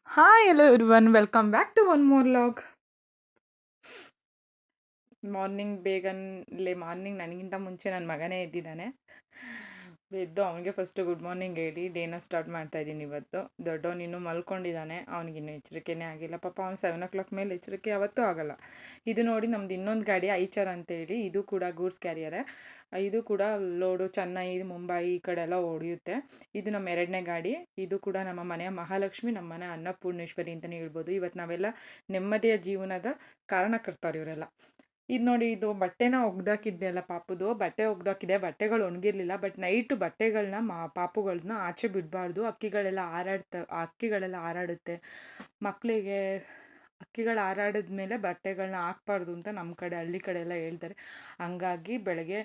Hi, hello everyone. Welcome back to one more log. Morning ನನಗಿಂತ ಮುಂಚೆ ನನ್ನ ಮಗನೇ ಎದ್ದಿದ್ದಾನೆ. ಎದ್ದು ಅವನಿಗೆ ಫಸ್ಟು ಗುಡ್ ಮಾರ್ನಿಂಗ್ ಹೇಳಿ ಡೇನ ಸ್ಟಾರ್ಟ್ ಮಾಡ್ತಾ ಇದ್ದೀನಿ ಇವತ್ತು. ದೊಡ್ಡವನು ಇನ್ನೂ ಮಲ್ಕೊಂಡಿದ್ದಾನೆ, ಅವನಿಗಿನ್ನೂ ಎಚ್ಚರಿಕೆನೇ ಆಗಿಲ್ಲ. ಪಾಪ ಅವ್ನು 7 o'clock ಮೇಲೆ ಎಚ್ಚರಿಕೆ ಯಾವತ್ತೂ ಆಗಲ್ಲ. ಇದು ನೋಡಿ ನಮ್ದು ಇನ್ನೊಂದು ಗಾಡಿ ಐಚರ್ ಅಂತೇಳಿ, ಇದು ಕೂಡ ಗೂಡ್ಸ್ ಕ್ಯಾರಿಯರೇ. ಇದು ಕೂಡ ಲೋಡು ಚೆನ್ನೈ, ಮುಂಬೈ ಈ ಕಡೆ ಎಲ್ಲ ಹೊಡೆಯುತ್ತೆ. ಇದು ನಮ್ಮ 2ನೇ ಗಾಡಿ. ಇದು ಕೂಡ ನಮ್ಮ ಮನೆಯ ಮಹಾಲಕ್ಷ್ಮಿ, ನಮ್ಮ ಮನೆ ಅನ್ನಪೂರ್ಣೇಶ್ವರಿ ಅಂತಲೇ ಹೇಳ್ಬೋದು. ಇವತ್ತು ನಾವೆಲ್ಲ ನೆಮ್ಮದಿಯ ಜೀವನದ ಕಾರಣಕರ್ತರು ಇವರೆಲ್ಲ. ಇದು ನೋಡಿ, ಇದು ಬಟ್ಟೆನ ಒಗ್ದಾಕಿದ್ದೆಲ್ಲ ಪಾಪುದು ಬಟ್ಟೆ ಒಗ್ದಾಕಿದೆ. ಬಟ್ಟೆಗಳು ಒಣಗಿರಲಿಲ್ಲ. ಬಟ್ ನೈಟು ಬಟ್ಟೆಗಳನ್ನ ಪಾಪುಗಳನ್ನ ಆಚೆ ಬಿಡಬಾರ್ದು. ಹಕ್ಕಿಗಳೆಲ್ಲ ಹಾರಾಡುತ್ತೆ. ಮಕ್ಕಳಿಗೆ ಹಕ್ಕಿಗಳು ಹಾರಾಡಿದ ಮೇಲೆ ಬಟ್ಟೆಗಳನ್ನ ಹಾಕ್ಬಾರ್ದು ಅಂತ ನಮ್ಮ ಕಡೆ ಹಳ್ಳಿ ಕಡೆ ಎಲ್ಲ ಹೇಳ್ತಾರೆ. ಹಂಗಾಗಿ ಬೆಳಗ್ಗೆ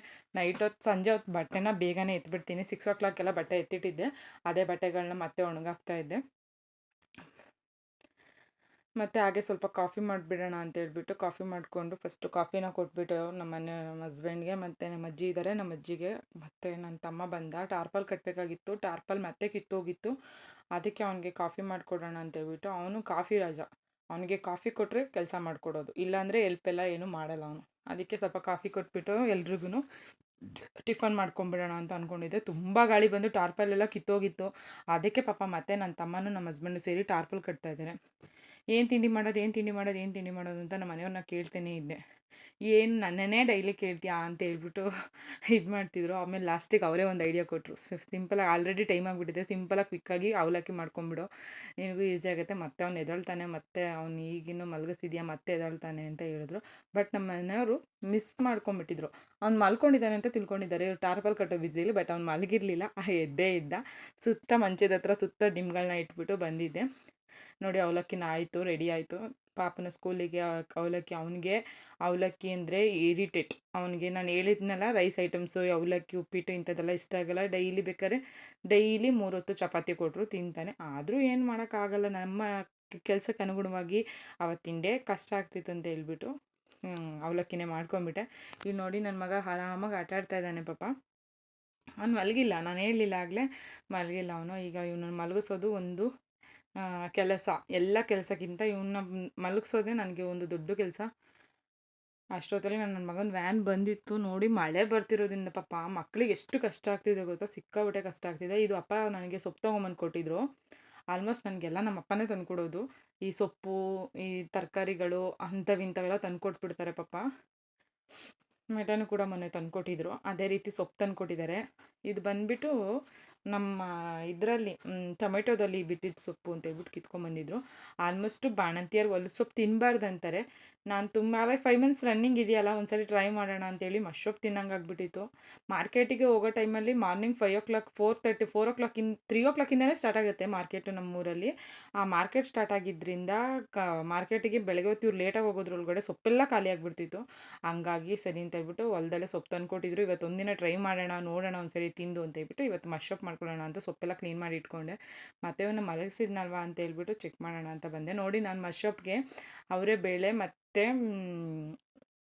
ಸಂಜೆ ಹೊತ್ತು ಬಟ್ಟೆನ ಬೇಗನೆ ಎತ್ಬಿಡ್ತೀನಿ. 6 o'clock ಎಲ್ಲ ಬಟ್ಟೆ ಎತ್ತಿಟ್ಟಿದ್ದೆ. ಅದೇ ಬಟ್ಟೆಗಳನ್ನ ಮತ್ತೆ ಒಣಗಾಕ್ತಾ ಇದ್ದೆ. ಮತ್ತು ಹಾಗೆ ಸ್ವಲ್ಪ ಕಾಫಿ ಮಾಡಿಬಿಡೋಣ ಅಂತ ಹೇಳ್ಬಿಟ್ಟು ಕಾಫಿ ಮಾಡಿಕೊಂಡು ಫಸ್ಟು ಕಾಫಿನ ಕೊಟ್ಬಿಟ್ಟು ನಮ್ಮ ಹಸ್ಬೆಂಡ್ಗೆ ಮತ್ತು ನಮ್ಮ ಅಜ್ಜಿ ಇದ್ದಾರೆ, ನಮ್ಮ ಅಜ್ಜಿಗೆ ಮತ್ತು ನನ್ನ ತಮ್ಮ ಬಂದ. ಟಾರ್ಪಲ್ ಕಟ್ಟಬೇಕಾಗಿತ್ತು. ಟಾರ್ಪಲ್ ಮತ್ತೆ ಕಿತ್ತೋಗಿತ್ತು. ಅದಕ್ಕೆ ಅವನಿಗೆ ಕಾಫಿ ಮಾಡಿಕೊಡೋಣ ಅಂತೇಳ್ಬಿಟ್ಟು. ಅವನು ಕಾಫಿ ರಾಜ. ಅವನಿಗೆ ಕಾಫಿ ಕೊಟ್ಟರೆ ಕೆಲಸ ಮಾಡಿಕೊಡೋದು, ಇಲ್ಲಾಂದರೆ ಎಲ್ಪೆಲ್ಲ ಏನೂ ಮಾಡಲ್ಲ ಅವನು. ಅದಕ್ಕೆ ಸ್ವಲ್ಪ ಕಾಫಿ ಕೊಟ್ಬಿಟ್ಟು ಎಲ್ರಿಗೂ ಟಿಫನ್ ಮಾಡ್ಕೊಂಬಿಡೋಣ ಅಂತ ಅಂದ್ಕೊಂಡಿದ್ದೆ. ತುಂಬ ಗಾಳಿ ಬಂದು ಟಾರ್ಪಲೆಲ್ಲ ಕಿತ್ತೋಗಿತ್ತು. ಅದಕ್ಕೆ ಪಾಪ ಮತ್ತೆ ನನ್ನ ತಮ್ಮನೂ ನಮ್ಮ ಹಸ್ಬೆಂಡು ಸೇರಿ ಟಾರ್ಪಲ್ ಕಟ್ತಾಯಿದ್ದಾರೆ. ಏನು ತಿಂಡಿ ಮಾಡೋದು ಅಂತ ನಮ್ಮ ಮನೆಯವ್ರನ್ನ ಕೇಳ್ತೇನೆ ಇದ್ದೆ. ಏನು ನನ್ನನ್ನೇ ಡೈಲಿ ಕೇಳ್ತೀಯಾ ಅಂತ ಹೇಳ್ಬಿಟ್ಟು ಇದು ಮಾಡ್ತಿದ್ರು. ಆಮೇಲೆ ಲಾಸ್ಟಿಗೆ ಅವರೇ ಒಂದು ಐಡಿಯಾ ಕೊಟ್ಟರು. ಸಿಂಪಲಾಗಿ ಆಲ್ರೆಡಿ ಟೈಮ್ ಆಗಿಬಿಟ್ಟಿದೆ, ಸಿಂಪಲಾಗಿ ಕ್ವಿಕ್ಕಾಗಿ ಅವಲಕ್ಕಿ ಮಾಡ್ಕೊಂಬಿಡು, ನಿನಗೂ ಈಸಿ ಆಗುತ್ತೆ. ಮತ್ತೆ ಅವ್ನು ಎದ್ದೇಳ್ತಾನೆ, ಮತ್ತೆ ಅವ್ನು ಈಗಿನ್ನೂ ಮಲಗಿಸಿದ್ಯಾ ಮತ್ತೆ ಎದ್ದೇಳ್ತಾನೆ ಅಂತ ಹೇಳಿದ್ರು. ಬಟ್ ನಮ್ಮ ಮನೆಯವರು ಮಿಸ್ ಮಾಡ್ಕೊಂಬಿಟ್ಟಿದ್ರು. ಅವ್ನು ಮಲ್ಕೊಂಡಿದ್ದಾನೆ ಅಂತ ತಿಳ್ಕೊಂಡಿದ್ದಾರೆ ಟಾರ್ಪಲ್ ಕಟ್ಟೋ ಬಿಸಿಲಿ. ಬಟ್ ಅವ್ನು ಮಲಗಿರಲಿಲ್ಲ, ಎದ್ದೇ ಇದ್ದ. ಸುತ್ತ ಮಂಚದ ಹತ್ರ ಸುತ್ತ ದಿಂಬ್ಗಳನ್ನ ಇಟ್ಬಿಟ್ಟು ಬಂದಿದ್ದೆ. ನೋಡಿ ಅವಲಕ್ಕಿನ ಆಯಿತು, ರೆಡಿ ಆಯಿತು. ಪಾಪನ ಸ್ಕೂಲಿಗೆ ಅವನಿಗೆ ಅವಲಕ್ಕಿ ಅಂದರೆ ಇರಿಟೇಟ್. ಅವನಿಗೆ ನಾನು ಹೇಳಿದ್ನಲ್ಲ, ರೈಸ್ ಐಟಮ್ಸು, ಅವಲಕ್ಕಿ, ಉಪ್ಪಿಟ್ಟು ಇಂಥದ್ದೆಲ್ಲ ಇಷ್ಟ ಆಗಲ್ಲ. ಡೈಲಿ 3 ಹೊತ್ತು ಚಪಾತಿ ಕೊಟ್ಟರು ತಿಂತಾನೆ. ಆದರೂ ಏನು ಮಾಡೋಕ್ಕಾಗಲ್ಲ, ನಮ್ಮ ಕೆಲಸಕ್ಕೆ ಅನುಗುಣವಾಗಿ ಅವತ್ತಿನ ಡೇ ಕಷ್ಟ ಆಗ್ತಿತ್ತು ಅಂತ ಹೇಳ್ಬಿಟ್ಟು ಅವಲಕ್ಕಿನೇ ಮಾಡ್ಕೊಂಬಿಟ್ಟೆ. ಈಗ ನೋಡಿ ನನ್ನ ಮಗ ಆರಾಮಾಗಿ ಆಟ ಆಡ್ತಾ ಇದ್ದಾನೆ. ಪಾಪ ಅವ್ನು ಮಲಗಿಲ್ಲ, ನಾನು ಹೇಳಲಿಲ್ಲ ಆಗಲೇ, ಮಲಗಿಲ್ಲ ಅವನು. ಈಗ ಇವನು ಮಲಗಿಸೋದು ಒಂದು ಕೆಲಸ. ಎಲ್ಲ ಕೆಲಸಕ್ಕಿಂತ ಇವನ್ನ ಮಲಗಿಸೋದೇ ನನಗೆ ಒಂದು ದೊಡ್ಡ ಕೆಲಸ. ಅಷ್ಟೊತ್ತಲ್ಲಿ ನನ್ನ ಮಗನ ವ್ಯಾನ್ ಬಂದಿತ್ತು. ನೋಡಿ ಮಳೆ ಬರ್ತಿರೋದ್ರಿಂದ ಪಾಪ ಮಕ್ಕಳಿಗೆ ಎಷ್ಟು ಕಷ್ಟ ಆಗ್ತಿದೆ ಗೊತ್ತಾ, ಸಿಕ್ಕಾಬಿಟ್ಟೆ ಕಷ್ಟ ಆಗ್ತಿದೆ. ಇದು ಅಪ್ಪ ನನಗೆ ಸೊಪ್ಪು ತೊಗೊಂಬಂದು ಕೊಟ್ಟಿದ್ರು. ಆಲ್ಮೋಸ್ಟ್ ನನಗೆಲ್ಲ ನಮ್ಮ ಅಪ್ಪನೇ ತಂದುಕೊಡೋದು. ಈ ಸೊಪ್ಪು, ಈ ತರಕಾರಿಗಳು ಇಂಥವೆಲ್ಲ ತಂದುಕೊಟ್ಬಿಡ್ತಾರೆ ಪಾಪ. ಮೆಟನು ಕೂಡ ಮೊನ್ನೆ ತಂದುಕೊಟ್ಟಿದ್ರು. ಅದೇ ರೀತಿ ಸೊಪ್ಪು ತಂದುಕೊಟ್ಟಿದ್ದಾರೆ. ಇದು ಬಂದುಬಿಟ್ಟು ನಮ್ಮ ಇದರಲ್ಲಿ ಟೊಮೆಟೊದಲ್ಲಿ ಬಿಟ್ಟಿದ್ದ ಸೊಪ್ಪು ಅಂತ ಹೇಳ್ಬಿಟ್ಟು ಕಿತ್ಕೊಂಡ್ಬಂದಿದ್ರು. ಆಲ್ಮೋಸ್ಟು ಬಾಣಂತಿಯರು ಹೊಲದ ಸೊಪ್ಪು ತಿನ್ನಬಾರ್ದಂತಾರೆ. ನಾನು ತುಂಬ 5 ಮಂತ್ಸ್ ರನ್ನಿಂಗ್ ಇದೆಯಲ್ಲ, ಒಂದ್ಸಲ ಟ್ರೈ ಮಾಡೋಣ ಅಂತೇಳಿ ಮಶ್ರೂಪ್ ತಿನ್ನಂಗೆ ಆಗ್ಬಿಟ್ಟಿತ್ತು. ಮಾರ್ಕೆಟಿಗೆ ಹೋಗೋ ಟೈಮಲ್ಲಿ ಮಾರ್ನಿಂಗ್ 5 o'clock, 4:30, 3 o'clockಯಿಂದನೇ ಸ್ಟಾರ್ಟ್ ಆಗುತ್ತೆ ಮಾರ್ಕೆಟು ನಮ್ಮೂರಲ್ಲಿ. ಆ ಮಾರ್ಕೆಟ್ ಸ್ಟಾರ್ಟ್ ಆಗಿದ್ದರಿಂದ ಮಾರ್ಕೆಟಿಗೆ ಬೆಳಗ್ಗೆ ಹೊತ್ತು ಇವ್ರು ಲೇಟಾಗಿ ಹೋಗೋದ್ರೊಳಗಡೆ ಸೊಪ್ಪೆಲ್ಲ ಖಾಲಿ ಆಗಿಬಿಡ್ತಿತ್ತು. ಹಂಗಾಗಿ ಸರಿ ಅಂತ ಹೇಳ್ಬಿಟ್ಟು ಹೊಲದಲ್ಲೇ ಸೊಪ್ಪು ತಂದುಕೊಟ್ಟಿದ್ರು. ಇವತ್ತು ಒಂದಿನ ಟ್ರೈ ಮಾಡೋಣ, ನೋಡೋಣ ಒಂದ್ಸರಿ ತಿಂದು ಅಂತ ಹೇಳ್ಬಿಟ್ಟು ಇವತ್ತು ಮಶ್ರೂಪ್ ಮಾಡ್ಕೊಳ್ಳೋಣ ಅಂತ ಸೊಪ್ಪೆಲ್ಲ ಕ್ಲೀನ್ ಮಾಡಿ ಇಟ್ಕೊಂಡೆ. ಮತ್ತೆ ಇವನ್ನ ಮಲಗಿಸಿದ್ನಲ್ವಾ ಅಂತ ಹೇಳ್ಬಿಟ್ಟು ಚೆಕ್ ಮಾಡೋಣ ಅಂತ ಬಂದೆ. ನೋಡಿ ನಾನು ಮಶ್ರೂಪ್ಗೆ ಅವರೆಬೇಳೆ ಮತ್ತು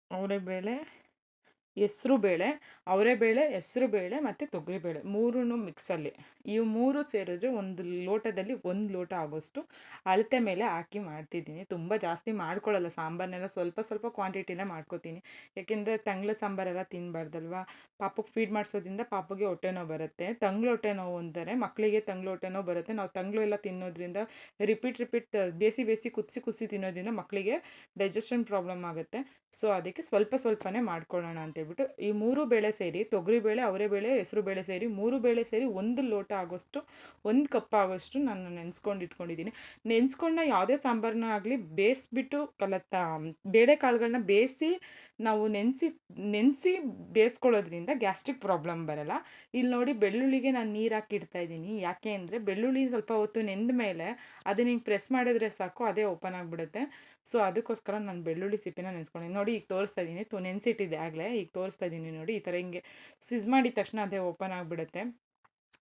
ಅವರೆಬೇಳೆ, ಹೆಸರುಬೇಳೆ ಮತ್ತು ತೊಗರಿಬೇಳೆ ಮೂರೂ ಮಿಕ್ಸಲ್ಲಿ, ಇವು 3 ಸೇರಿದ್ರೆ ಒಂದು ಲೋಟದಲ್ಲಿ 1 ಲೋಟ ಆಗೋಷ್ಟು ಅಳತೆ ಮೇಲೆ ಹಾಕಿ ಮಾಡ್ತಿದ್ದೀನಿ. ತುಂಬ ಜಾಸ್ತಿ ಮಾಡ್ಕೊಳ್ಳಲ್ಲ ಸಾಂಬಾರನ್ನೆಲ್ಲ, ಸ್ವಲ್ಪ ಸ್ವಲ್ಪ ಕ್ವಾಂಟಿಟಿನೇ ಮಾಡ್ಕೊತೀನಿ. ಏಕೆಂದರೆ ತಂಗ್ಳು ಸಾಂಬಾರೆಲ್ಲ ತಿನ್ನಬಾರ್ದಲ್ವ. ಪಾಪಕ್ಕೆ ಫೀಡ್ ಮಾಡಿಸೋದ್ರಿಂದ ಪಾಪಗೆ ಹೊಟ್ಟೆ ನೋವು ಬರುತ್ತೆ. ತಂಗ್ಳು ಹೊಟ್ಟೆ ನೋವು ಅಂತಾರೆ, ಮಕ್ಕಳಿಗೆ ತಂಗ್ಳು ಹೊಟ್ಟೆ ನೋವು ಬರುತ್ತೆ. ನಾವು ತಂಗ್ಳು ಎಲ್ಲ ತಿನ್ನೋದ್ರಿಂದ ರಿಪೀಟ್ ಬೇಯಿಸಿ ಕುದಿಸಿ ತಿನ್ನೋದ್ರಿಂದ ಮಕ್ಕಳಿಗೆ ಡೈಜೆಷನ್ ಪ್ರಾಬ್ಲಮ್ ಆಗುತ್ತೆ. ಸೊ ಅದಕ್ಕೆ ಸ್ವಲ್ಪನೇ ಮಾಡ್ಕೊಳ್ಳೋಣ ಅಂತೇಳ್ಬಿಟ್ಟು ಈ 3 ಬೇಳೆ ಸೇರಿ, ತೊಗರಿಬೇಳೆ, ಅವರೆಬೇಳೆ, ಹೆಸರುಬೇಳೆ ಸೇರಿ 3 ಬೇಳೆ ಸೇರಿ 1 ಲೋಟ ಆಗೋಷ್ಟು, 1 ಕಪ್ ಆಗೋಷ್ಟು ನಾನು ನೆನೆಸ್ಕೊಂಡು ಇಟ್ಕೊಂಡಿದ್ದೀನಿ. ನೆನೆಸ್ಕೊಂಡ ಯಾವುದೇ ಸಾಂಬಾರನ್ನ ಆಗಲಿ ಬೇಯಿಸ್ಬಿಟ್ಟು ಬೇಳೆಕಾಳುಗಳನ್ನ ಬೇಯಿಸಿ ನಾವು ನೆನೆಸಿ ಬೇಯಿಸ್ಕೊಳ್ಳೋದ್ರಿಂದ ಗ್ಯಾಸ್ಟ್ರಿಕ್ ಪ್ರಾಬ್ಲಮ್ ಬರಲ್ಲ. ಇಲ್ಲಿ ನೋಡಿ ಬೆಳ್ಳುಳ್ಳಿಗೆ ನಾನು ನೀರು ಹಾಕಿ ಇಡ್ತಾಯಿದ್ದೀನಿ. ಯಾಕೆ ಅಂದರೆ ಬೆಳ್ಳುಳ್ಳಿ ಸ್ವಲ್ಪ ಹೊತ್ತು ನೆಂದ ಮೇಲೆ ಅದನ್ನ ಹಿಂಗೆ ಪ್ರೆಸ್ ಮಾಡಿದ್ರೆ ಸಾಕು, ಅದೇ ಓಪನ್ ಆಗಿಬಿಡುತ್ತೆ. ಸೊ ಅದಕ್ಕೋಸ್ಕರ ನಾನು ಬೆಳ್ಳುಳ್ಳಿ ಸಿಪ್ಪೆನ ನೆನೆಸ್ಕೊಂಡಿದ್ದೀನಿ. ನೋಡಿ ಈಗ ತೋರಿಸ್ತಾ ಇದ್ದೀನಿ, ನೆನೆಸಿಟ್ಟಿದ್ದೆ ಆಗಲೇ, ಈಗ ತೋರಿಸ್ತಾ ಇದ್ದೀನಿ ನೋಡಿ. ಈ ಥರ ಹಿಂಗೆ ಸ್ವಿಸ್ ಮಾಡಿದ ತಕ್ಷಣ ಅದೇ ಓಪನ್ ಆಗಿಬಿಡುತ್ತೆ.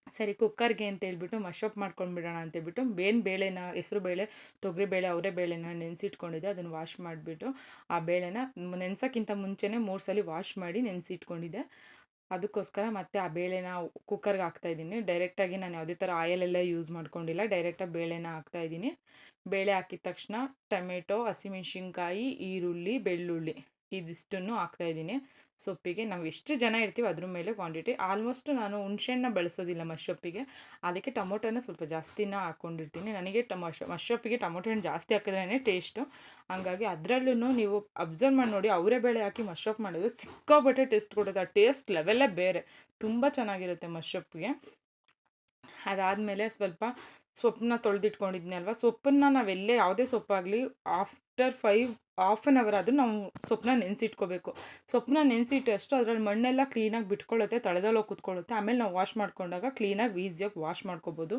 ಸರಿ ಕುಕ್ಕರ್ಗೆ ಅಂತೇಳ್ಬಿಟ್ಟು ಮಶ್ರೂಪ್ ಮಾಡ್ಕೊಂಡ್ಬಿಡೋಣ ಅಂತೇಳ್ಬಿಟ್ಟು ಬೇಳೆನ, ಹೆಸರುಬೇಳೆ, ತೊಗರಿಬೇಳೆ, ಅವರೆಬೇಳೆನ ನೆನೆಸಿಟ್ಕೊಂಡಿದ್ದೆ. ಅದನ್ನು ವಾಶ್ ಮಾಡಿಬಿಟ್ಟು ಆ ಬೇಳೆನ ನೆನೆಸೋಕ್ಕಿಂತ ಮುಂಚೆನೇ 3 ಸಲ ವಾಶ್ ಮಾಡಿ ನೆನೆಸಿಟ್ಕೊಂಡಿದ್ದೆ. ಅದಕ್ಕೋಸ್ಕರ ಮತ್ತೆ ಆ ಬೇಳೆನ ಕುಕ್ಕರ್ಗೆ ಹಾಕ್ತಾಯಿದ್ದೀನಿ. ಡೈರೆಕ್ಟಾಗಿ ನಾನು ಯಾವುದೇ ಥರ ಆಯಿಲೆಲ್ಲ ಯೂಸ್ ಮಾಡ್ಕೊಂಡಿಲ್ಲ. ಡೈರೆಕ್ಟಾಗಿ ಬೇಳೆನ ಹಾಕ್ತಾಯಿದ್ದೀನಿ. ಬೇಳೆ ಹಾಕಿದ ತಕ್ಷಣ ಟೊಮೆಟೊ, ಹಸಿಮೆಣ್ಸಿನ್ಕಾಯಿ, ಈರುಳ್ಳಿ, ಬೆಳ್ಳುಳ್ಳಿ ಇದಿಷ್ಟನ್ನು ಹಾಕ್ತಾಯಿದ್ದೀನಿ. ಸೊಪ್ಪಿಗೆ ನಾವು ಎಷ್ಟು ಜನ ಇರ್ತೀವೋ ಅದ್ರ ಮೇಲೆ ಕ್ವಾಂಟಿಟಿ. ಆಲ್ಮೋಸ್ಟ್ ನಾನು ಹುಣ್ಸೆಹಣ್ಣನ್ನ ಬಳಸೋದಿಲ್ಲ ಮಶ್ರೂಪ್ಪಿಗೆ. ಅದಕ್ಕೆ ಟೊಮೊಟೊನ ಸ್ವಲ್ಪ ಜಾಸ್ತಿನೇ ಹಾಕ್ಕೊಂಡಿರ್ತೀನಿ. ನನಗೆ ಮಶ್ರೂಪ್ಪಿಗೆ ಟೊಮೊಟೊ ಹಣ್ಣು ಜಾಸ್ತಿ ಹಾಕಿದ್ರೇ ಟೇಸ್ಟು. ಹಂಗಾಗಿ ಅದರಲ್ಲೂ ನೀವು ಅಬ್ಸರ್ವ್ ಮಾಡಿ ನೋಡಿ, ಅವರೇ ಬೇಳೆ ಹಾಕಿ ಮಶ್ರೂಪ್ ಮಾಡಿದ್ರೆ ಸಿಕ್ಕಾಪಟ್ಟೆ ಟೇಸ್ಟ್ ಕೊಡುತ್ತೆ. ಆ ಟೇಸ್ಟ್ ಲೆವೆಲ್ಲೇ ಬೇರೆ, ತುಂಬ ಚೆನ್ನಾಗಿರುತ್ತೆ ಮಶ್ರೂಪ್ಗೆ. ಅದಾದಮೇಲೆ ಸ್ವಲ್ಪ ಸೊಪ್ಪನ್ನ ತೊಳೆದಿಟ್ಕೊಂಡಿದ್ನಲ್ವ, ಸೊಪ್ಪನ್ನು ನಾವೆಲ್ಲೇ ಯಾವುದೇ ಸೊಪ್ಪಾಗಲಿ ಆಫ್ಟರ್ ಹಾಫ್ ಆನ್ ಅವರ್ ಆದರೂ ನಾವು ಸೊಪ್ಪನ್ನ ನೆನೆಸಿಟ್ಕೋಬೇಕು. ಸೊಪ್ಪನ್ನ ನೆನೆಸಿಟ್ಟು ಅಷ್ಟು ಅದರಲ್ಲಿ ಮಣ್ಣೆಲ್ಲ ಕ್ಲೀನಾಗಿ ಬಿಟ್ಕೊಳ್ಳುತ್ತೆ, ತಳೆದಲ್ಲೋಗಿ ಕೂತ್ಕೊಳ್ಳುತ್ತೆ. ಆಮೇಲೆ ನಾವು ವಾಶ್ ಮಾಡ್ಕೊಂಡಾಗ ಕ್ಲೀನಾಗಿ ಈಸಿಯಾಗಿ ವಾಶ್ ಮಾಡ್ಕೋಬೋದು.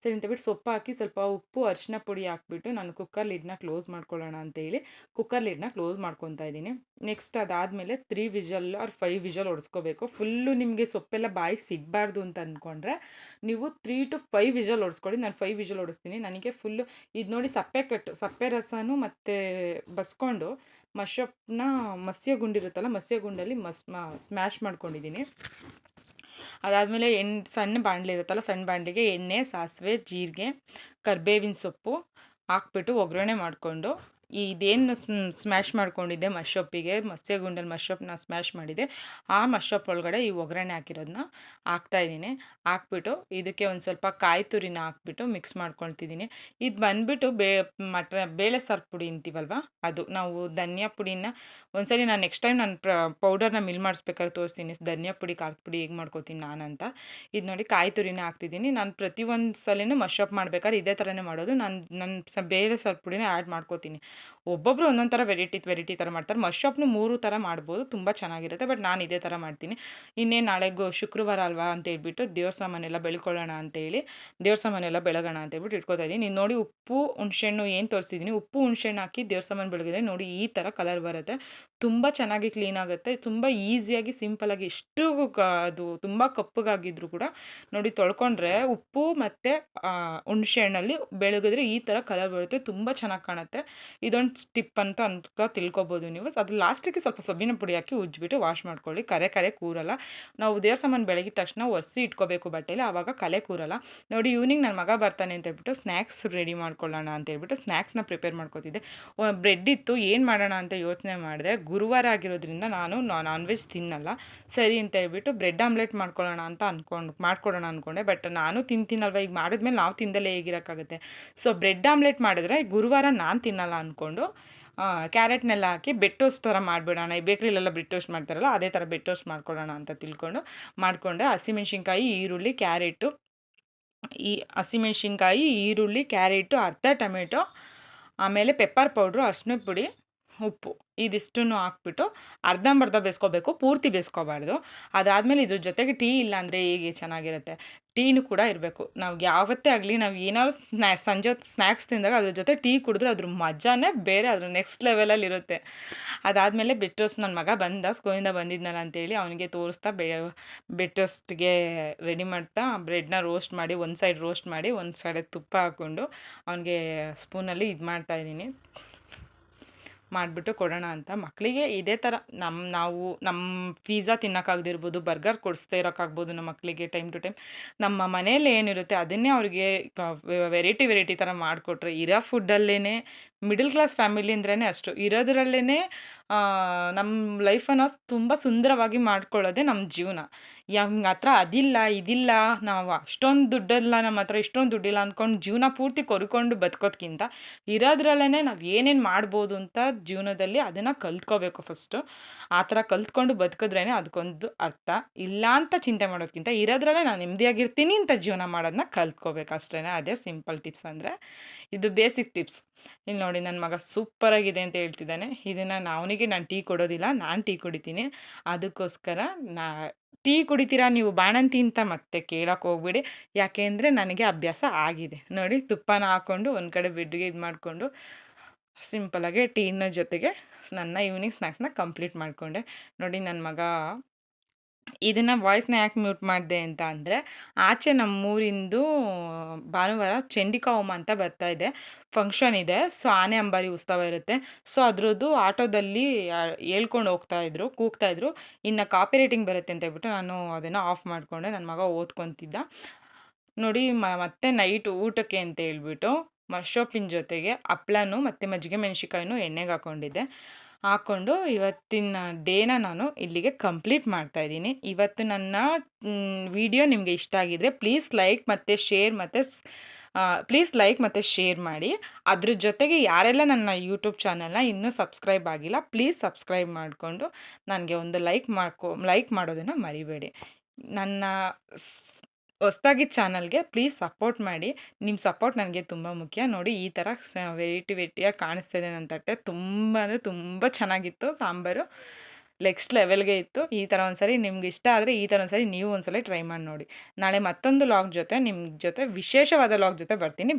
ಸರಿ ಅಂತ ಬಿಟ್ಟು ಸೊಪ್ಪು ಹಾಕಿ ಸ್ವಲ್ಪ ಉಪ್ಪು, ಅರಿಶಿನ ಪುಡಿ ಹಾಕ್ಬಿಟ್ಟು ನಾನು ಕುಕ್ಕರ್ ಲಿಡ್ನ ಕ್ಲೋಸ್ ಮಾಡ್ಕೊಳ್ಳೋಣ ಅಂತೇಳಿ ಕುಕ್ಕರ್ ಲಿಡ್ನ ಕ್ಲೋಸ್ ಮಾಡ್ಕೊತಾ ಇದ್ದೀನಿ. ನೆಕ್ಸ್ಟ್ ಅದಾದಮೇಲೆ 3 ವಿಷಲ್ ಆರ್ 5 ವಿಷಲ್ ಹೊಡೆಸ್ಕೋಬೇಕು. ಫುಲ್ಲು ನಿಮಗೆ ಸೊಪ್ಪೆಲ್ಲ ಬಾಯಿಗೆ ಸಿಗಬಾರ್ದು ಅಂತ ಅಂದ್ಕೊಂಡ್ರೆ ನೀವು 3 to 5 ವಿಷಲ್ ಹೊಡೆಸ್ಕೊಳ್ಳಿ. ನಾನು 5 ವಿಷಲ್ ಹೊಡೆಸ್ತೀನಿ. ನನಗೆ ಫುಲ್ಲು ಇದು ನೋಡಿ, ಸಪ್ಪೆ ರಸನೂ ಮತ್ತು ಬಸ್ಕೊಂಡು ಮಶ್ರೂಪ್ನ ಮಸ್ಯ ಗುಂಡಿರುತ್ತಲ್ಲ, ಮಸ್ಯ ಗುಂಡಲ್ಲಿ ಸ್ಮ್ಯಾಶ್ ಮಾಡ್ಕೊಂಡಿದ್ದೀನಿ. ಅದಾದಮೇಲೆ ಸಣ್ಣ ಬಾಣಲೆ ಇರುತ್ತಲ್ಲ, ಸಣ್ಣ ಬಾಣಲೆಗೆ ಎಣ್ಣೆ, ಸಾಸಿವೆ, ಜೀರಿಗೆ, ಕರಿಬೇವಿನ ಸೊಪ್ಪು ಹಾಕ್ಬಿಟ್ಟು ಒಗ್ಗರಣೆ ಮಾಡಿಕೊಂಡು ಇದೇನು ಸ್ಮ್ಯಾಶ್ ಮಾಡ್ಕೊಂಡಿದ್ದೆ ಮಶ್ರೂಪಿಗೆ, ಮಸ್ಯಗುಂಡಲ್ಲಿ ಮಶ್ರೂಪ್ನ ಸ್ಮ್ಯಾಶ್ ಮಾಡಿದೆ, ಆ ಮಶ್ರೂಪ್ ಒಳಗಡೆ ಈ ಒಗ್ಗರಣೆ ಹಾಕಿರೋದನ್ನ ಹಾಕ್ತಾಯಿದ್ದೀನಿ. ಹಾಕ್ಬಿಟ್ಟು ಇದಕ್ಕೆ ಒಂದು ಸ್ವಲ್ಪ ಕಾಯಿ ತುರಿನ ಹಾಕ್ಬಿಟ್ಟು ಮಿಕ್ಸ್ ಮಾಡ್ಕೊಳ್ತಿದ್ದೀನಿ. ಇದು ಬಂದುಬಿಟ್ಟು ಬೇಳೆ ಸಾರು ಪುಡಿ ಅಂತೀವಲ್ವ, ಅದು. ನಾವು ಧನಿಯಾ ಪುಡಿನ ಒಂದ್ಸರಿ ನಾನು ನೆಕ್ಸ್ಟ್ ಟೈಮ್ ನಾನು ಪೌಡರ್ನ ಮಿಲ್ ಮಾಡಿಸ್ಬೇಕಾದ್ರೆ ತೋರಿಸ್ತೀನಿ, ಧನಿಯಾ ಪುಡಿ, ಖಾರದ ಪುಡಿ ಹೇಗೆ ಮಾಡ್ಕೋತೀನಿ ನಾನಂತ. ಇದು ನೋಡಿ, ಕಾಯಿ ತುರಿನ ಹಾಕ್ತಿದ್ದೀನಿ. ನಾನು ಪ್ರತಿಯೊಂದು ಸಲನೂ ಮಶ್ರೂಪ್ ಮಾಡ್ಬೇಕಾದ್ರೆ ಇದೇ ಥರನೇ ಮಾಡೋದು. ನಾನು ಬೇಳೆ ಸಾರು ಪುಡಿನ ಆ್ಯಡ್ ಮಾಡ್ಕೋತೀನಿ. ಒಬ್ಬೊಬ್ಬರು ಒಂದೊಂದು ಥರ ವೆರೈಟಿ ಥರ ಮಾಡ್ತಾರೆ. ಮಶ್ರೂಪ್ನು 3 ಥರ ಮಾಡ್ಬೋದು, ತುಂಬ ಚೆನ್ನಾಗಿರುತ್ತೆ. ಬಟ್ ನಾನು ಇದೇ ಥರ ಮಾಡ್ತೀನಿ. ಇನ್ನೇನು ನಾಳೆ ಶುಕ್ರವಾರ ಅಲ್ವಾ ಅಂತ ಹೇಳ್ಬಿಟ್ಟು ದೇವ್ರ ಸಾಮಾನೆಲ್ಲ ಬೆಳ್ಕೊಳ್ಳೋಣ ಅಂತೇಳಿ, ದೇವ್ರ ಸಾಮಾನೆಲ್ಲ ಬೆಳಗೋಣ ಅಂತೇಳ್ಬಿಟ್ಟು ಇಟ್ಕೋತಾ ಇದ್ದೀನಿ. ನೀನು ನೋಡಿ, ಉಪ್ಪು ಹುಣ್ಸೆಹಣ್ಣು ಏನು ತೋರಿಸ್ತಿದ್ದೀನಿ, ಉಪ್ಪು ಹುಣ್ಸೆಹಣ್ಣು ಹಾಕಿ ದೇವ್ರ ಸಾಮಾನು ಬೆಳಗಿದ್ರೆ ನೋಡಿ ಈ ಥರ ಕಲರ್ ಬರುತ್ತೆ. ತುಂಬ ಚೆನ್ನಾಗಿ ಕ್ಲೀನ್ ಆಗುತ್ತೆ, ತುಂಬ ಈಸಿಯಾಗಿ ಸಿಂಪಲಾಗಿ. ಎಷ್ಟು ಅದು ತುಂಬ ಕಪ್ಪಗಾಗಿದ್ರು ಕೂಡ ನೋಡಿ ತೊಳ್ಕೊಂಡ್ರೆ ಉಪ್ಪು ಮತ್ತು ಹುಣ್ಸೆಹಣ್ಣಲ್ಲಿ ಬೆಳಗಿದ್ರೆ ಈ ಥರ ಕಲರ್ ಬರುತ್ತೆ, ತುಂಬ ಚೆನ್ನಾಗಿ ಕಾಣುತ್ತೆ. ಇದೊಂದು ಟಿಪ್ ಅಂತ ತಿಳ್ಕೊಬೋದು ನೀವು. ಅದು ಲಾಸ್ಟಿಗೆ ಸ್ವಲ್ಪ ಸೊಬ್ಬಿನ ಪುಡಿ ಹಾಕಿ ಉಜ್ಜಿಬಿಟ್ಟು ವಾಶ್ ಮಾಡ್ಕೊಳ್ಳಿ. ಕರೆ ಕೂರಲ್ಲ. ನಾವು ದೇವ್ರ ಸಾಮಾನು ಬೆಳಗಿದ ತಕ್ಷಣ ಒರೆಸಿ ಇಟ್ಕೋಬೇಕು ಬಟ್ಟೆಲಿ, ಆವಾಗ ಕಲೆ ಕೂರಲ್ಲ. ನೋಡಿ, ಈವ್ನಿಂಗ್ ನನ್ನ ಮಗ ಬರ್ತಾನೆ ಅಂತ ಹೇಳ್ಬಿಟ್ಟು ಸ್ನ್ಯಾಕ್ಸ್ ರೆಡಿ ಮಾಡ್ಕೊಳ್ಳೋಣ ಅಂತ ಹೇಳ್ಬಿಟ್ಟು ಸ್ನ್ಯಾಕ್ಸ್ನ ಪ್ರಿಪೇರ್ ಮಾಡ್ಕೊತಿದ್ದೆ. ಬ್ರೆಡ್ ಇತ್ತು, ಏನು ಮಾಡೋಣ ಅಂತ ಯೋಚನೆ ಮಾಡಿದೆ. ಗುರುವಾರ ಆಗಿರೋದ್ರಿಂದ ನಾನು ನಾನ್ ವೆಜ್ ತಿನ್ನಲ್ಲ. ಸರಿ ಅಂತ ಹೇಳ್ಬಿಟ್ಟು ಬ್ರೆಡ್ ಆಮ್ಲೆಟ್ ಮಾಡ್ಕೊಳ್ಳೋಣ ಅಂತ ಮಾಡ್ಕೊಡೋಣ ಅಂದ್ಕೊಂಡೆ. ಬಟ್ ನಾನು ತಿಂತೀನಲ್ವ, ಈಗ ಮಾಡಿದ್ಮೇಲೆ ನಾವು ತಿಂದಲೇ ಹೇಗಿರೋಕ್ಕಾಗುತ್ತೆ. ಸೊ ಬ್ರೆಡ್ ಆಮ್ಲೆಟ್ ಮಾಡಿದ್ರೆ ಗುರುವಾರ ನಾನು ತಿನ್ನಲ್ಲ ಅಂದ್ಕೊಂಡು ಕ್ಯಾರೆಟ್ನೆಲ್ಲ ಹಾಕಿ ಬೆಡ್ ಟೋಸ್ಟ್ ಥರ ಮಾಡಿಬಿಡೋಣ. ಈ ಬೇಕ್ರಿಲೆಲ್ಲ ಬ್ರೆಡ್ ಟೋಸ್ಟ್ ಮಾಡ್ತಾರಲ್ಲ, ಅದೇ ಥರ ಬೆಡ್ ಟೋಸ್ಟ್ ಮಾಡ್ಕೊಳ್ಳೋಣ ಅಂತ ಮಾಡಿಕೊಂಡೆ. ಹಸಿಮೆಣ್ಸಿನ್ಕಾಯಿ, ಈರುಳ್ಳಿ, ಕ್ಯಾರೆಟು, ಈರುಳ್ಳಿ, ಕ್ಯಾರೆಟು, ಅರ್ಧ ಟೊಮೆಟೊ, ಆಮೇಲೆ ಪೆಪ್ಪರ್ ಪೌಡ್ರು, ಅರಿಶಿನದ ಪುಡಿ, ಉಪ್ಪು ಇದಿಷ್ಟನ್ನು ಹಾಕ್ಬಿಟ್ಟು ಅರ್ಧಂಬರ್ಧ ಬೇಯಿಸ್ಕೋಬೇಕು, ಪೂರ್ತಿ ಬೇಯಿಸ್ಕೋಬಾರ್ದು. ಅದಾದಮೇಲೆ ಇದ್ರ ಜೊತೆಗೆ ಟೀ ಇಲ್ಲ ಅಂದರೆ ಹೇಗೆ ಚೆನ್ನಾಗಿರುತ್ತೆ, ಟೀನು ಕೂಡ ಇರಬೇಕು. ನಾವು ಯಾವತ್ತೇ ಆಗಲಿ, ನಾವು ಏನಾದ್ರು ಸಂಜೆ ಹೊತ್ತು ಸ್ನ್ಯಾಕ್ಸ್ ತಿಂದಾಗ ಅದ್ರ ಜೊತೆ ಟೀ ಕುಡಿದ್ರೆ ಅದ್ರ ಮಜಾನೇ ಬೇರೆ, ಅದ್ರ ನೆಕ್ಸ್ಟ್ ಲೆವೆಲಲ್ಲಿ ಇರುತ್ತೆ. ಅದಾದಮೇಲೆ ಬೆಡ್ ಟೋಸ್ಟ್ ನನ್ನ ಮಗ ಸ್ಕೂಲಿಂದ ಬಂದಿದ್ನಲ್ಲ ಅಂತೇಳಿ ಅವನಿಗೆ ತೋರಿಸ್ತಾ ಬೆಡ್ ಟೋಸ್ಟ್ಗೆ ರೆಡಿ ಮಾಡ್ತಾ ಬ್ರೆಡ್ನ ರೋಸ್ಟ್ ಮಾಡಿ, ಒಂದು ಸೈಡ್ ರೋಸ್ಟ್ ಮಾಡಿ ಒಂದು ಸೈಡ್ ತುಪ್ಪ ಹಾಕ್ಕೊಂಡು ಅವನಿಗೆ ಸ್ಪೂನಲ್ಲಿ ಇದು ಮಾಡ್ತಾಯಿದ್ದೀನಿ, ಮಾಡಿಬಿಟ್ಟು ಕೊಡೋಣ ಅಂತ. ಮಕ್ಕಳಿಗೆ ಇದೇ ಥರ ನಮ್ಮ ಪಿಜ್ಜಾ ತಿನ್ನೋಕ್ಕಾಗದಿರ್ಬೋದು, ಬರ್ಗರ್ ಕೊಡಿಸ್ತಾ ಇರೋಕ್ಕಾಗ್ಬೋದು ನಮ್ಮ ಮಕ್ಕಳಿಗೆ ಟೈಮ್ ಟು ಟೈಮ್. ನಮ್ಮ ಮನೆಯಲ್ಲಿ ಏನಿರುತ್ತೆ ಅದನ್ನೇ ಅವ್ರಿಗೆ ವೆರೈಟಿ ಥರ ಮಾಡಿಕೊಟ್ರೆ, ಇರೋ ಫುಡ್ಡಲ್ಲೇ ಮಿಡಲ್ ಕ್ಲಾಸ್ ಫ್ಯಾಮಿಲಿ ಅಂದ್ರೇ ಅಷ್ಟು ಇರೋದ್ರಲ್ಲೇ ನಮ್ಮ ಲೈಫನ್ನು ತುಂಬ ಸುಂದರವಾಗಿ ಮಾಡ್ಕೊಳ್ಳೋದೇ ನಮ್ಮ ಜೀವನ. ನಮ್ಮ ಹತ್ರ ಅದಿಲ್ಲ ಇದಿಲ್ಲ, ನಾವು ಅಷ್ಟೊಂದು ದುಡ್ಡಿಲ್ಲ, ನಮ್ಮ ಹತ್ರ ಇಷ್ಟೊಂದು ದುಡ್ಡಿಲ್ಲ ಅಂದ್ಕೊಂಡು ಜೀವನ ಪೂರ್ತಿ ಕೊರ್ಕೊಂಡು ಬದುಕೋದ್ಕಿಂತ ಇರೋದ್ರಲ್ಲೇ ನಾವು ಏನೇನು ಮಾಡ್ಬೋದು ಅಂತ ಜೀವನದಲ್ಲಿ ಅದನ್ನು ಕಲ್ತ್ಕೋಬೇಕು ಫಸ್ಟು. ಆ ಥರ ಕಲ್ತ್ಕೊಂಡು ಬದುಕಿದ್ರೇ ಅದಕ್ಕೊಂದು ಅರ್ಥ. ಇಲ್ಲ ಅಂತ ಚಿಂತೆ ಮಾಡೋದಕ್ಕಿಂತ ಇರೋದ್ರಲ್ಲೇ ನಾನು ನೆಮ್ಮದಿಯಾಗಿರ್ತೀನಿ ಅಂತ ಜೀವನ ಮಾಡೋದನ್ನ ಕಲ್ತ್ಕೋಬೇಕು ಅಷ್ಟೇ. ಅದೇ ಸಿಂಪಲ್ ಟಿಪ್ಸ್ ಅಂದರೆ, ಇದು ಬೇಸಿಕ್ ಟಿಪ್ಸ್. ಇಲ್ಲಿ ನೋಡಿ, ನನ್ನ ಮಗ ಸೂಪರಾಗಿದೆ ಅಂತ ಹೇಳ್ತಿದ್ದಾನೆ. ಇದನ್ನು ಅವನಿಗೆ ನಾನು ಟೀ ಕೊಡೋದಿಲ್ಲ, ನಾನು ಟೀ ಕುಡಿತೀನಿ. ಅದಕ್ಕೋಸ್ಕರ ಟೀ ಕುಡಿತೀರಾ ನೀವು ಬಾಣಂತಿ ಅಂತ ಮತ್ತೆ ಕೇಳೋಕೆ ಹೋಗ್ಬೇಡಿ, ಯಾಕೆಂದರೆ ನನಗೆ ಅಭ್ಯಾಸ ಆಗಿದೆ. ನೋಡಿ, ತುಪ್ಪನ ಹಾಕ್ಕೊಂಡು ಒಂದು ಕಡೆ ಬೆಡ್ಗೆ ಇದು ಮಾಡಿಕೊಂಡು ಸಿಂಪಲಾಗಿ ಟೀನ ಜೊತೆಗೆ ನನ್ನ ಈವ್ನಿಂಗ್ ಸ್ನ್ಯಾಕ್ಸ್ನ ಕಂಪ್ಲೀಟ್ ಮಾಡಿಕೊಂಡೆ. ನೋಡಿ, ನನ್ನ ಮಗ ಇದನ್ನು ವಾಯ್ಸ್ನ ಯಾಕೆ ಮ್ಯೂಟ್ ಮಾಡಿದೆ ಅಂತ ಅಂದರೆ, ಆಚೆ ನಮ್ಮೂರಿಂದು ಭಾನುವಾರ ಚಂಡಿಕಾ ಹೋಮ ಅಂತ ಬರ್ತಾ ಇದೆ, ಫಂಕ್ಷನ್ ಇದೆ. ಸೊ ಆನೆ ಅಂಬಾರಿ ಉತ್ಸವ ಇರುತ್ತೆ. ಸೊ ಅದ್ರದ್ದು ಆಟೋದಲ್ಲಿ ಹೇಳ್ಕೊಂಡು ಹೋಗ್ತಾಯಿದ್ರು, ಕೂಗ್ತಾಯಿದ್ರು. ಇನ್ನು ಕಾಪಿ ರೈಟಿಂಗ್ ಬರುತ್ತೆ ಅಂತ ಹೇಳ್ಬಿಟ್ಟು ನಾನು ಅದನ್ನು ಆಫ್ ಮಾಡಿಕೊಂಡೆ. ನನ್ನ ಮಗ ಓದ್ಕೊತಿದ್ದ. ನೋಡಿ ಮತ್ತೆ ನೈಟ್ ಊಟಕ್ಕೆ ಅಂತ ಹೇಳ್ಬಿಟ್ಟು ಮಶ್ರೂಪಿನ ಜೊತೆಗೆ ಹಪ್ಳನೂ ಮತ್ತು ಮಜ್ಜಿಗೆ ಮೆಣಸಿನ್ಕಾಯಿನೂ ಎಣ್ಣೆಗೆ ಹಾಕ್ಕೊಂಡು ಇವತ್ತಿನ ಡೇನ ನಾನು ಇಲ್ಲಿಗೆ ಕಂಪ್ಲೀಟ್ ಮಾಡ್ತಾಯಿದ್ದೀನಿ. ಇವತ್ತು ನನ್ನ ವಿಡಿಯೋ ನಿಮಗೆ ಇಷ್ಟ ಆಗಿದ್ದರೆ ಪ್ಲೀಸ್ ಲೈಕ್ ಮತ್ತು ಶೇರ್ ಮಾಡಿ. ಅದ್ರ ಜೊತೆಗೆ ಯಾರೆಲ್ಲ ನನ್ನ ಯೂಟ್ಯೂಬ್ ಚಾನಲ್ನ ಇನ್ನೂ ಸಬ್ಸ್ಕ್ರೈಬ್ ಆಗಿಲ್ಲ, ಪ್ಲೀಸ್ ಸಬ್ಸ್ಕ್ರೈಬ್ ಮಾಡಿಕೊಂಡು ನನಗೆ ಒಂದು ಲೈಕ್ ಮಾಡೋದನ್ನು ಮರಿಬೇಡಿ. ನನ್ನ ಹೊಸ್ದಾಗಿ ಚಾನಲ್ಗೆ ಪ್ಲೀಸ್ ಸಪೋರ್ಟ್ ಮಾಡಿ. ನಿಮ್ಮ ಸಪೋರ್ಟ್ ನನಗೆ ತುಂಬ ಮುಖ್ಯ. ನೋಡಿ ಈ ಥರ ವೆರೈಟಿಯಾಗಿ ಕಾಣಿಸ್ತಿದೆ ನನ್ನ ತಟ್ಟೆ. ತುಂಬ ಅಂದರೆ ತುಂಬ ಚೆನ್ನಾಗಿತ್ತು ಸಾಂಬಾರು, ನೆಕ್ಸ್ಟ್ ಲೆವೆಲ್ಗೆ ಇತ್ತು. ಈ ಥರ ಒಂದ್ಸರಿ ನಿಮ್ಗೆ ಇಷ್ಟ ಆದರೆ ಈ ಥರ ಒಂದ್ಸರಿ ನೀವು ಒಂದ್ಸಲ ಟ್ರೈ ಮಾಡಿ ನೋಡಿ. ನಾಳೆ ಮತ್ತೊಂದು ಲಾಗ್ ಜೊತೆ ನಿಮ್ಮ ಜೊತೆ ವಿಶೇಷವಾದ ಲಾಗ್ ಜೊತೆ ಬರ್ತೀನಿ.